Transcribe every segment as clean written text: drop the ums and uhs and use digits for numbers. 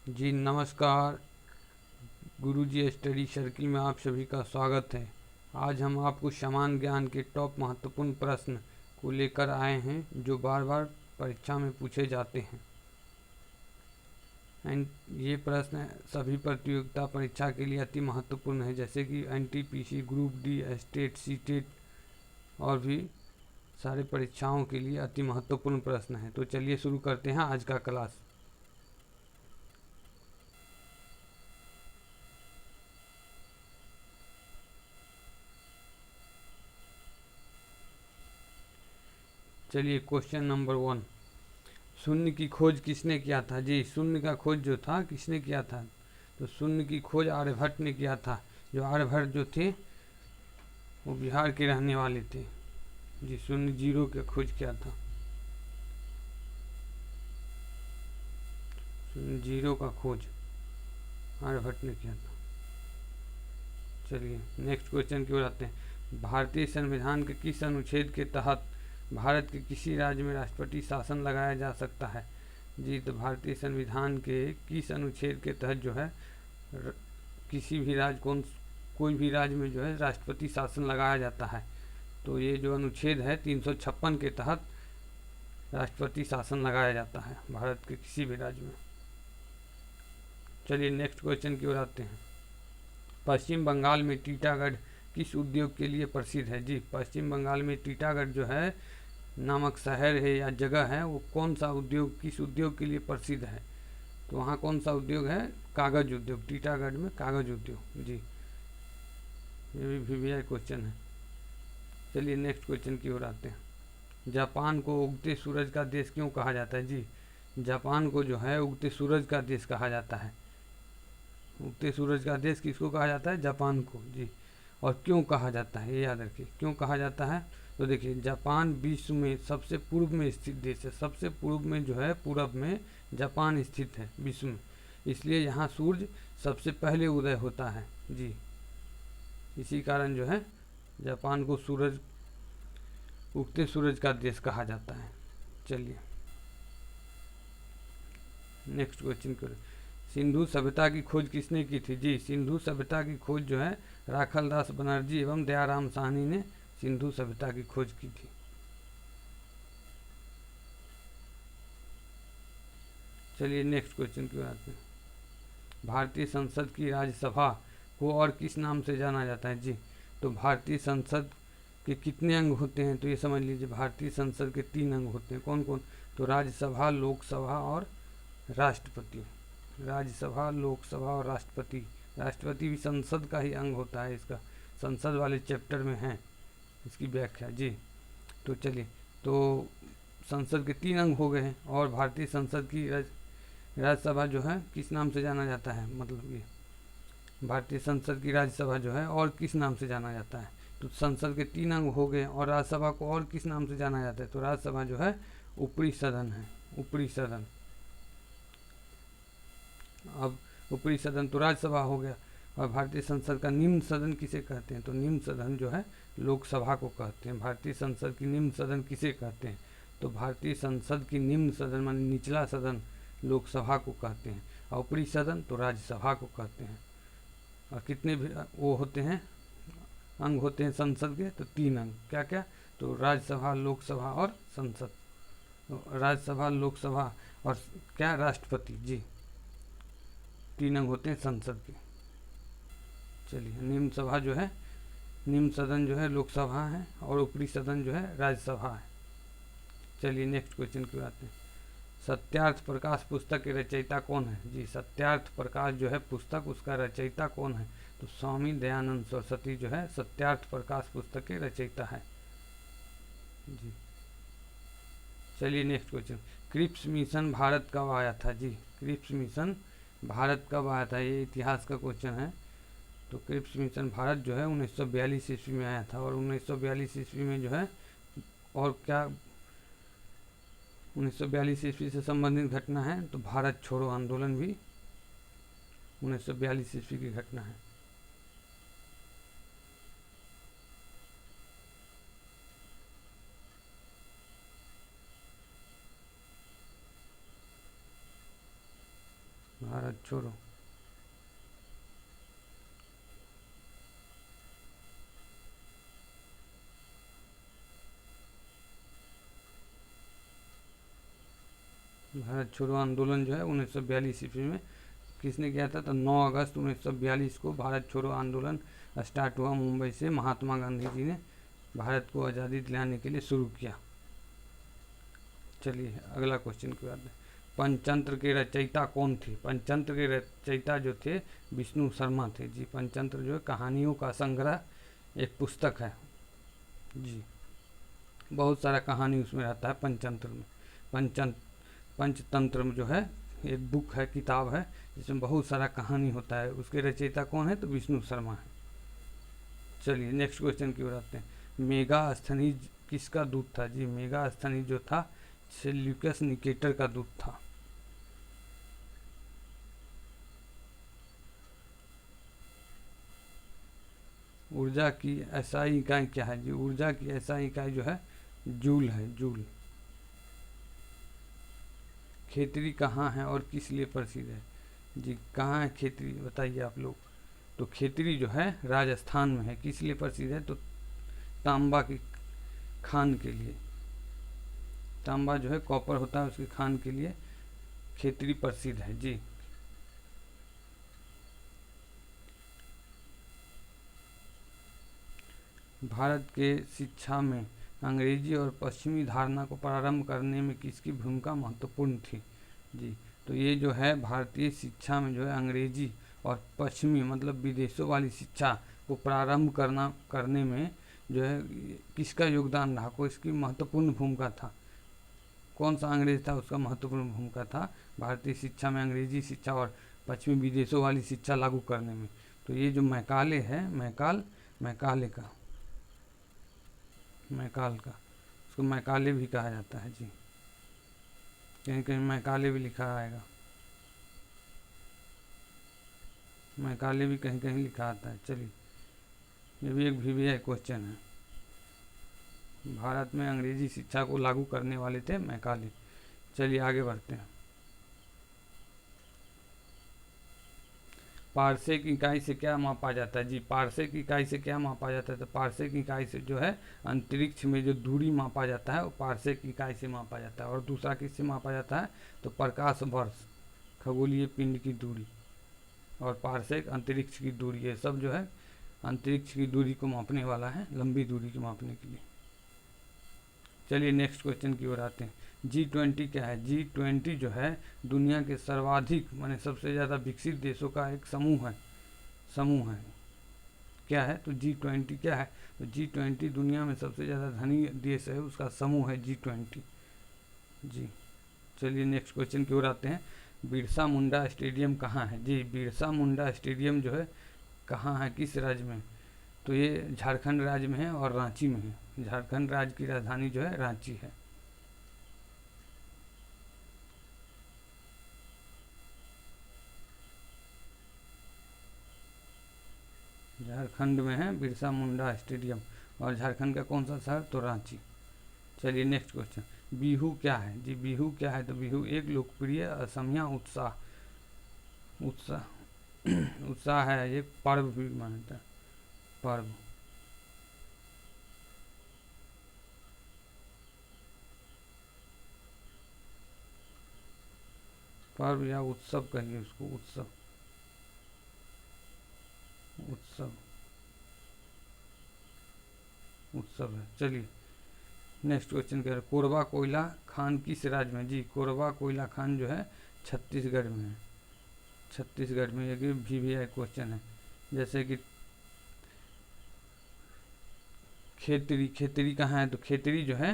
जी नमस्कार। गुरुजी study circle में आप सभी का स्वागत है। आज हम आपको समान ज्ञान के टॉप महत्वपूर्ण प्रश्न को लेकर आए हैं जो बार बार परीक्षा में पूछे जाते हैं। एंड ये प्रश्न सभी प्रतियोगिता परीक्षा के लिए अति महत्वपूर्ण है, जैसे कि NTPC, group D, state, CTET और भी सारे परीक्षाओं के लिए अति महत्वपूर्ण प्रश्न है। तो चलिए शुरू करते हैं आज का क्लास। चलिए क्वेश्चन नंबर 1, शून्य की खोज किसने किया था? जी, शून्य का खोज जो था किसने किया था? तो शून्य की खोज आर्यभट्ट ने किया था। जो आर्यभट्ट जो थे वो बिहार के रहने वाले थे। जी, शून्य जीरो का खोज किया था। शून्य जीरो का खोज आर्यभट्ट ने किया था। चलिए नेक्स्ट क्वेश्चन की ओर आते हैं। भारतीय संविधान के किस अनुच्छेद के तहत भारत के किसी राज्य में राष्ट्रपति शासन लगाया जा सकता है? जी, तो भारतीय संविधान के किस अनुच्छेद के तहत जो है किसी भी राज्य कोई भी राज्य में जो है राष्ट्रपति शासन लगाया जाता है? तो ये जो अनुच्छेद है 356 के तहत राष्ट्रपति शासन लगाया जाता है भारत के किसी भी राज्य में। चलिए नेक्स्ट क्वेश्चन की ओर आते हैं। पश्चिम बंगाल में टीटागढ़ किस उद्योग के लिए प्रसिद्ध है? जी, पश्चिम बंगाल में टीटागढ़ जो है नामक शहर है या जगह है, वो कौन सा उद्योग, किस उद्योग के लिए प्रसिद्ध है? तो वहाँ कौन सा उद्योग है? कागज उद्योग। टीटागढ़ में कागज उद्योग। जी, ये भी वीवीआई क्वेश्चन है। चलिए नेक्स्ट क्वेश्चन की ओर आते हैं। जापान को उगते सूरज का देश क्यों कहा जाता है? जी, जापान को जो है उगते सूरज का देश कहा जाता है। उगते सूरज का देश किसको कहा जाता है? जापान को। जी, और क्यों कहा जाता है ये याद रखिए, क्यों कहा जाता है। तो देखिए, जापान विश्व में सबसे पूर्व में स्थित देश है। सबसे पूर्व में जो है, पूरब में जापान स्थित है विश्व में, इसलिए यहाँ सूर्य सबसे पहले उदय होता है। जी, इसी कारण जो है जापान को सूरज उगते सूरज का देश कहा जाता है। चलिए नेक्स्ट क्वेश्चन करें। सिंधु सभ्यता की खोज किसने की थी? जी, सिंधु सभ्यता की खोज जो है राखल दास बनर्जी एवं दयाराम साहनी ने सिंधु सभ्यता की खोज की थी। चलिए नेक्स्ट क्वेश्चन की ओर आते हैं। भारतीय संसद की राज्यसभा को और किस नाम से जाना जाता है? जी, तो भारतीय संसद के कितने अंग होते हैं? तो ये समझ लीजिए, भारतीय संसद के 3 अंग होते हैं। कौन कौन? तो राज्यसभा, लोकसभा और राष्ट्रपति। राज्यसभा, लोकसभा और राष्ट्रपति। राष्ट्रपति भी संसद का ही अंग होता है। इसका संसद वाले चैप्टर में है इसकी व्याख्या। जी, तो चलिए, तो संसद के 3 अंग हो गए हैं। और भारतीय संसद की राज्यसभा जो है किस नाम से जाना जाता है? मतलब ये भारतीय संसद की राज्यसभा जो है और किस नाम से जाना जाता है? तो संसद के 3 अंग हो गए और राज्यसभा को और किस नाम से जाना जाता है? तो राज्यसभा जो है ऊपरी सदन है। ऊपरी सदन। अब ऊपरी सदन तो राज्यसभा हो गया। और भारतीय संसद का निम्न सदन किसे कहते हैं? तो निम्न सदन जो है लोकसभा को कहते हैं। भारतीय संसद की निम्न सदन किसे कहते हैं? तो भारतीय संसद की निम्न सदन माने निचला सदन लोकसभा को कहते हैं। और ऊपरी सदन तो राज्यसभा को कहते हैं। और कितने भी वो होते हैं, अंग होते हैं संसद के? तो 3 अंग। क्या क्या? तो राज्यसभा, लोकसभा और संसद। तो राज्यसभा, लोकसभा और क्या? राष्ट्रपति। जी, 3 अंग होते हैं संसद के। चलिए, निम्न सभा जो है, निम्न सदन जो है लोकसभा है और ऊपरी सदन जो है राज्यसभा है। चलिए नेक्स्ट क्वेश्चन की आते हैं। सत्यार्थ प्रकाश पुस्तक के रचयिता कौन है? जी, सत्यार्थ प्रकाश जो है पुस्तक, उसका रचयिता कौन है? तो स्वामी दयानंद सरस्वती जो है सत्यार्थ प्रकाश पुस्तक के रचयिता है। जी, चलिए next question. Cripps mission Bharat कब आया था? जी, क्रिप्स मिशन भारत कब आया था? ये इतिहास का क्वेश्चन है। तो क्रिप्स मिशन भारत जो है 1942 ईस्वी में आया था। और 1942 ईस्वी में जो है, और क्या 1942 ईस्वी से संबंधित घटना है? तो भारत छोड़ो आंदोलन भी 1942 ईस्वी की घटना है। भारत छोड़ो। भारत छोड़ो आंदोलन जो है 1942 ईस्वी में किसने किया था? तो 9 अगस्त 1942 को भारत छोड़ो आंदोलन स्टार्ट हुआ मुंबई से। महात्मा गांधी जी ने भारत को आज़ादी दिलाने के लिए शुरू किया। चलिए अगला क्वेश्चन की बात है। पंचतंत्र के रचयिता कौन थे? पंचतंत्र के रचयिता जो थे विष्णु शर्मा थे जी। पंचतंत्र जो है कहानियों का संग्रह, एक पुस्तक है जी। बहुत सारा कहानी उसमें रहता है पंचतंत्र में। पंचतंत्र में जो है एक बुक है, किताब है, जिसमें बहुत सारा कहानी होता है। उसके रचयिता कौन है? तो विष्णु शर्मा है। चलिए नेक्स्ट क्वेश्चन की ओर आते हैं। मेगास्थनीज किसका दूत था जी? मेगास्थनीज जो था सेल्यूकस निकेटर का दूत था। ऊर्जा की एसआई इकाई क्या है जी? ऊर्जा की एसआई इकाई जो है जूल है, जूल। खेतरी कहाँ है और किस लिए प्रसिद्ध है जी? कहाँ है खेतरी, बताइए आप लोग। तो खेतरी जो है राजस्थान में है। किस लिए प्रसिद्ध है? तो तांबा की खान के लिए। तांबा जो है कॉपर होता है, उसकी खान के लिए खेतरी प्रसिद्ध है जी। भारत के शिक्षा में अंग्रेजी और पश्चिमी धारणा को प्रारंभ करने में किसकी भूमिका महत्वपूर्ण थी जी? तो ये जो है भारतीय शिक्षा में जो है अंग्रेजी और पश्चिमी मतलब विदेशों वाली शिक्षा को प्रारंभ करने में जो है किसका योगदान रहा, को इसकी महत्वपूर्ण भूमिका था? कौन सा अंग्रेज था, उसका महत्वपूर्ण भूमिका था भारतीय शिक्षा में अंग्रेजी शिक्षा और पश्चिमी विदेशों वाली शिक्षा लागू करने में? तो ये जो मैकाले है, मैकाले का, मैकाल का, उसको मैकाले भी कहा जाता है जी। कहीं कहीं मैकाले भी लिखा आएगा, मैकाले भी कहीं कहीं लिखा आता है। चलिए ये भी एक VVI क्वेश्चन है। भारत में अंग्रेजी शिक्षा को लागू करने वाले थे मैकाले। चलिए आगे बढ़ते हैं। पार्सेक इकाई से क्या मापा जाता है जी? पार्सेक इकाई से क्या मापा जाता है? तो पार्सेक इकाई से जो है अंतरिक्ष में जो दूरी मापा जाता है वो पार्सेक इकाई से मापा जाता है। और दूसरा किससे मापा जाता है? तो प्रकाश वर्ष, खगोलीय पिंड की दूरी, और पार्सेक अंतरिक्ष की दूरी। ये सब जो है अंतरिक्ष की दूरी को मापने वाला है, लंबी दूरी को मापने के लिए। चलिए नेक्स्ट क्वेश्चन की ओर आते हैं। G20 क्या है? G20 जो है दुनिया के सर्वाधिक माने सबसे ज़्यादा विकसित देशों का एक समूह है। क्या है? तो G20 क्या है? तो G20 दुनिया में सबसे ज़्यादा धनी देश है, उसका समूह है G20 जी। चलिए नेक्स्ट क्वेश्चन की ओर आते हैं। बिरसा मुंडा स्टेडियम कहाँ है जी? बिरसा मुंडा स्टेडियम जो है कहाँ है, किस राज्य में? तो ये झारखंड राज्य में है और रांची में है। झारखंड राज्य की राजधानी जो है रांची है। झारखंड में है बिरसा मुंडा स्टेडियम। और झारखंड का कौन सा शहर? तो रांची। चलिए नेक्स्ट क्वेश्चन। बिहू क्या है जी? बिहू क्या है? तो बिहू एक लोकप्रिय असमिया उत्साह है, एक पर्व भी मानता है, पर्व। पर्व या उत्सव कहिए उसको, उत्सव है। चलिए नेक्स्ट क्वेश्चन कह रहे कोरबा कोयला खान किस राज्य में जी? कोरबा कोयला खान जो है छत्तीसगढ़ में है। छत्तीसगढ़ में एक VVI क्वेश्चन है। जैसे कि खेतरी कहाँ है? तो खेतरी जो है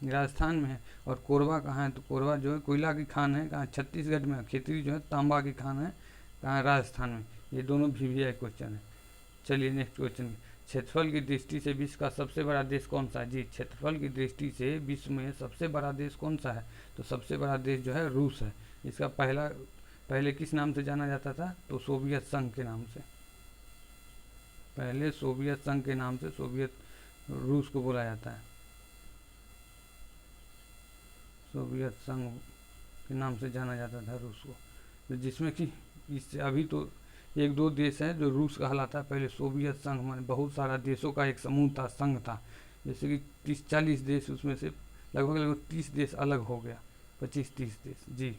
राजस्थान में है। और कोरबा कहाँ है? तो कोरबा जो है कोयला की खान है, कहाँ? छत्तीसगढ़ में। खेतरी जो है तांबा की खान है, कहाँ? राजस्थान में। ये दोनों VVI क्वेश्चन है। चलिए नेक्स्ट क्वेश्चन। क्षेत्रफल की दृष्टि से विश्व का सबसे बड़ा देश कौन सा है जी? क्षेत्रफल की दृष्टि से विश्व में सबसे बड़ा देश कौन सा है? तो सबसे बड़ा देश जो है रूस है। इसका पहले किस नाम से जाना जाता था? तो सोवियत संघ के नाम से। पहले सोवियत संघ के नाम से सोवियत रूस को बोला जाता है। सोवियत संघ के नाम से जाना जाता था रूस को। तो जिसमें कि इससे अभी तो एक दो देश हैं जो रूस कहलाता है, पहले सोवियत संघ में बहुत सारा देशों का एक समूह था, संघ था, जैसे कि 30-40 देश, उसमें से लगभग लगभग 30 देश अलग हो गया, 25-30 देश जी।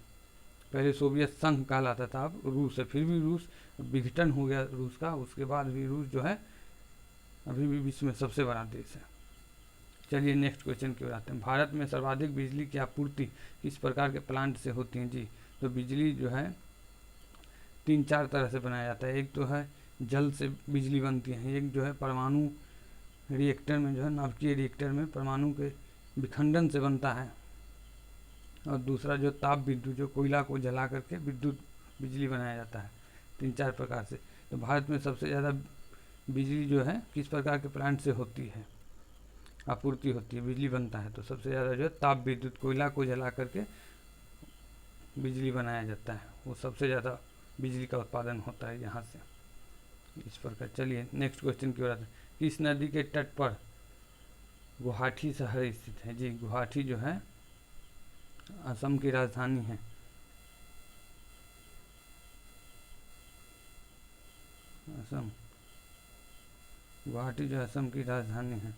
पहले सोवियत संघ कहलाता था, अब रूस है, फिर भी रूस विघटन हो गया रूस का, उसके बाद भी रूस जो है अभी भी विश्व में सबसे बड़ा देश है। चलिए नेक्स्ट क्वेश्चन की ओर आते हैं। भारत में सर्वाधिक बिजली की आपूर्ति किस प्रकार के प्लांट से होती है जी? तो बिजली जो है 3-4 तरह से बनाया जाता है। एक तो है जल से बिजली बनती है, एक जो है परमाणु रिएक्टर में, जो है नाभिकीय रिएक्टर में परमाणु के विखंडन से बनता है, और दूसरा जो ताप विद्युत, जो कोयला को जला करके विद्युत बिजली बनाया जाता है। 3-4 प्रकार से। तो भारत में सबसे ज़्यादा बिजली जो है किस प्रकार के प्लांट से होती है, आपूर्ति होती है, बिजली बनता है? तो सबसे ज़्यादा जो है ताप विद्युत, कोयला को जला करके बिजली बनाया जाता है, वो सबसे ज़्यादा बिजली का उत्पादन होता है यहाँ से, इस प्रकार। चलिए नेक्स्ट क्वेश्चन की ओर आते हैं। किस नदी के तट पर गुवाहाटी शहर स्थित है जी? गुवाहाटी जो है असम की राजधानी है। असम, गुवाहाटी जो असम की राजधानी है।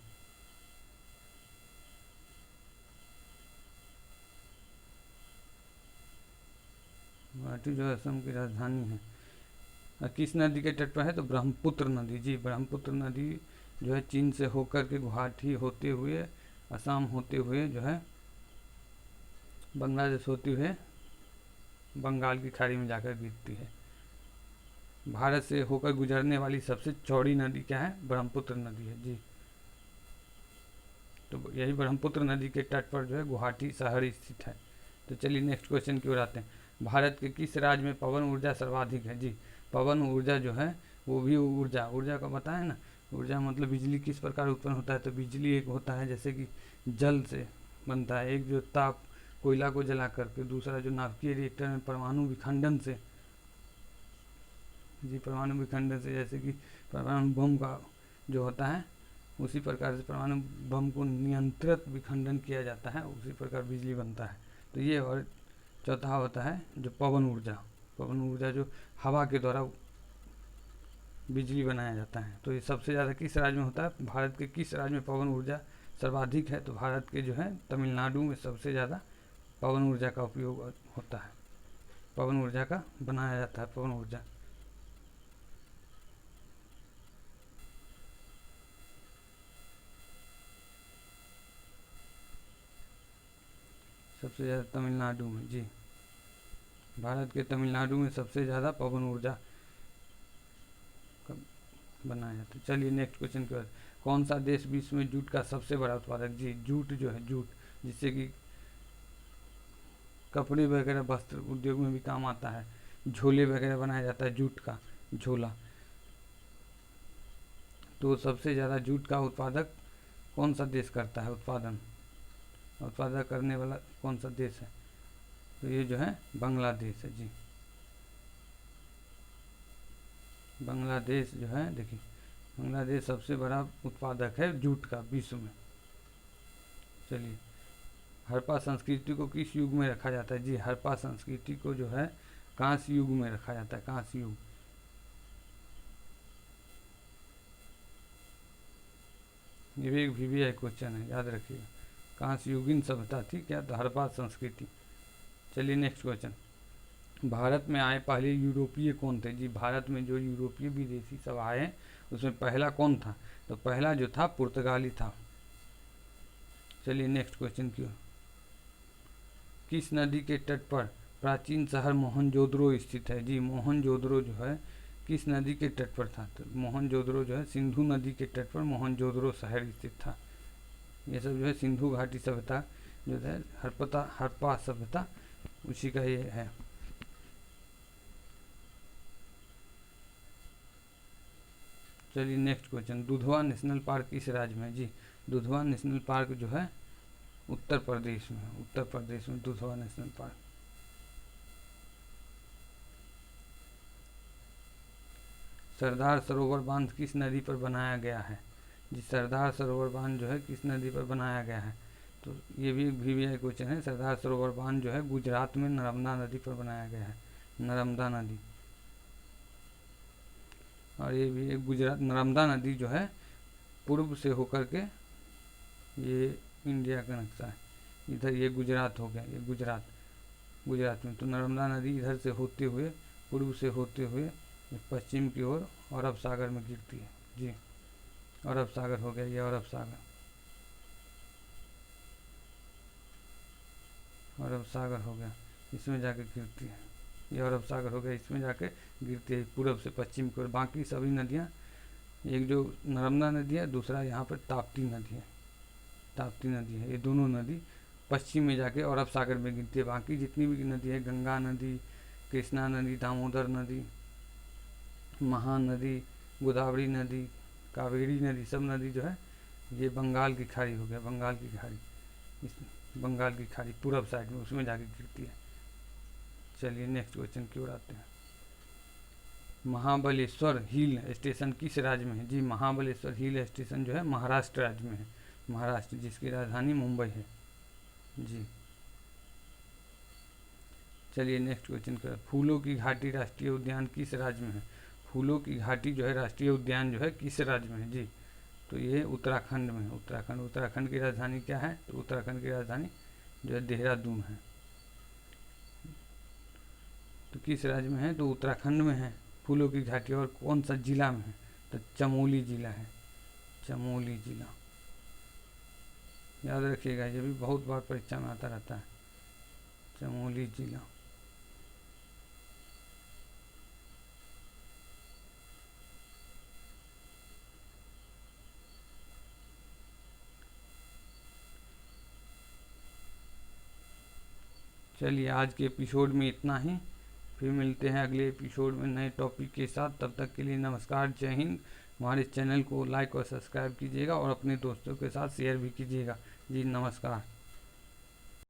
गुवाहाटी जो असम की राजधानी है। किस नदी के तट पर है? तो ब्रह्मपुत्र नदी जी। ब्रह्मपुत्र नदी जो है चीन से होकर के गुवाहाटी होते हुए, असम होते हुए जो है बांग्लादेश होते हुए बंगाल की खाड़ी में जाकर गिरती है। भारत से होकर गुजरने वाली सबसे चौड़ी नदी क्या है? ब्रह्मपुत्र नदी है जी। तो यही ब्रह्मपुत्र नदी के तट पर जो है गुवाहाटी शहर स्थित है। तो चलिए नेक्स्ट क्वेश्चन की ओर आते हैं। भारत के किस राज्य में पवन ऊर्जा सर्वाधिक है जी? पवन ऊर्जा जो है वो भी ऊर्जा का बताया ना, ऊर्जा मतलब बिजली किस प्रकार उत्पन्न होता है? तो बिजली एक होता है जैसे कि जल से बनता है, एक जो ताप कोयला को जला करके, दूसरा जो नाभिकीय रिएक्टर में परमाणु विखंडन से जी, परमाणु विखंडन से, जैसे कि परमाणु बम का जो होता है उसी प्रकार से परमाणु बम को नियंत्रित विखंडन किया जाता है, उसी प्रकार बिजली बनता है। तो ये, और चौथा होता है जो पवन ऊर्जा, पवन ऊर्जा जो हवा के द्वारा बिजली बनाया जाता है। तो ये सबसे ज़्यादा किस राज्य में होता है? भारत के किस राज्य में पवन ऊर्जा सर्वाधिक है? तो भारत के जो है तमिलनाडु में सबसे ज़्यादा पवन ऊर्जा का उपयोग होता है, पवन ऊर्जा का बनाया जाता है, पवन ऊर्जा। सबसे ज़्यादा तमिलनाडु में जी, भारत के तमिलनाडु में सबसे ज़्यादा पवन ऊर्जा बनाया जाता है। चलिए नेक्स्ट क्वेश्चन के बाद, कौन सा देश विश्व में जूट का सबसे बड़ा उत्पादक जी? जूट जो है, जूट जिससे कि कपड़े वगैरह वस्त्र उद्योग में भी काम आता है, झोले वगैरह बनाया जाता है, जूट का झोला। तो सबसे ज़्यादा जूट का उत्पादक कौन सा देश करता है? उत्पादन करने वाला कौन सा देश है? तो ये जो है बांग्लादेश है जी। बांग्लादेश जो है, देखिए बांग्लादेश सबसे बड़ा उत्पादक है जूट का विश्व में। चलिए, हड़प्पा संस्कृति को किस युग में रखा जाता है जी? हड़प्पा संस्कृति को जो है कांस्य युग में रखा जाता है, कांस्य युग। ये भी एक VVI क्वेश्चन है, याद रखिएगा। कांस्य युगीन सभ्यता थी क्या? तो हड़प्पा संस्कृति। चलिए नेक्स्ट क्वेश्चन, भारत में आए पहले यूरोपीय कौन थे जी? भारत में जो यूरोपीय विदेशी सब आए उसमें पहला कौन था? तो पहला जो था पुर्तगाली था। चलिए नेक्स्ट क्वेश्चन की ओर, किस नदी के तट पर प्राचीन शहर मोहनजोदड़ो स्थित है जी? मोहनजोदड़ो जो है किस नदी के तट पर था? तो मोहनजोदड़ो जो है सिंधु नदी के तट पर मोहनजोदड़ो शहर स्थित था। ये सब जो है सिंधु घाटी सभ्यता जो है, हड़प्पा सभ्यता उसी का ये है। चलिए next question, Dudhwa national park किस राज्य में जी? दुधवा नेशनल पार्क जो है उत्तर प्रदेश में, उत्तर प्रदेश में दुधवा नेशनल पार्क। सरदार सरोवर बांध किस नदी पर बनाया गया है जी? सरदार सरोवर बांध जो है किस नदी पर बनाया गया है? तो ये भी एक VVI क्वेश्चन है। सरदार सरोवर बांध जो है गुजरात में नर्मदा नदी पर बनाया गया है, नर्मदा नदी। और ये भी एक गुजरात, नर्मदा नदी जो है पूर्व से होकर के, ये इंडिया का नक्शा है, इधर ये गुजरात हो गया, ये गुजरात में, तो नर्मदा नदी इधर से होते हुए, पूर्व से होते हुए पश्चिम की ओर अरब सागर में गिरती है जी। अरब सागर हो गया, ये अरब सागर, अरब सागर हो गया, इसमें जाके गिरती है। ये अरब सागर हो गया, इसमें जाके गिरती है पूर्व से पश्चिम की ओर। बाकी सभी नदियाँ, एक जो नर्मदा नदी है, दूसरा यहाँ पर ताप्ती नदी है, ताप्ती नदी है, ये दोनों नदी पश्चिम में जाके अरब सागर में गिरती है। बाकी जितनी भी नदी है, गंगा नदी, कृष्णा नदी, दामोदर नदी, महानदी, गोदावरी नदी, कावेरी नदी, सब नदी जो है ये बंगाल की खाड़ी हो गया, बंगाल की खाड़ी, इस बंगाल की खाड़ी पूरब साइड में, उसमें जाके गिरती है। चलिए नेक्स्ट क्वेश्चन की ओर आते हैं। महाबलेश्वर हिल स्टेशन किस राज्य में है जी? महाबलेश्वर हिल स्टेशन जो है महाराष्ट्र राज्य में है, महाराष्ट्र, जिसकी राजधानी मुंबई है जी। चलिए नेक्स्ट क्वेश्चन कर, फूलों की घाटी राष्ट्रीय उद्यान किस राज्य में है? फूलों की घाटी जो है राष्ट्रीय उद्यान जो है किस राज्य में है जी? तो ये उत्तराखंड में है, उत्तराखंड। उत्तराखंड की राजधानी क्या है? तो उत्तराखंड की राजधानी जो है देहरादून है। तो किस राज्य में है? तो उत्तराखंड में है फूलों की घाटी। और कौन सा जिला में है? तो चमोली जिला है, चमोली जिला, याद रखिएगा, ये भी बहुत बार परीक्षा में आता रहता है, चमोली जिला। चलिए आज के एपिसोड में इतना ही, फिर मिलते हैं अगले एपिसोड में नए टॉपिक के साथ। तब तक के लिए नमस्कार, जय हिंद। हमारे चैनल को लाइक और सब्सक्राइब कीजिएगा और अपने दोस्तों के साथ शेयर भी कीजिएगा जी। नमस्कार।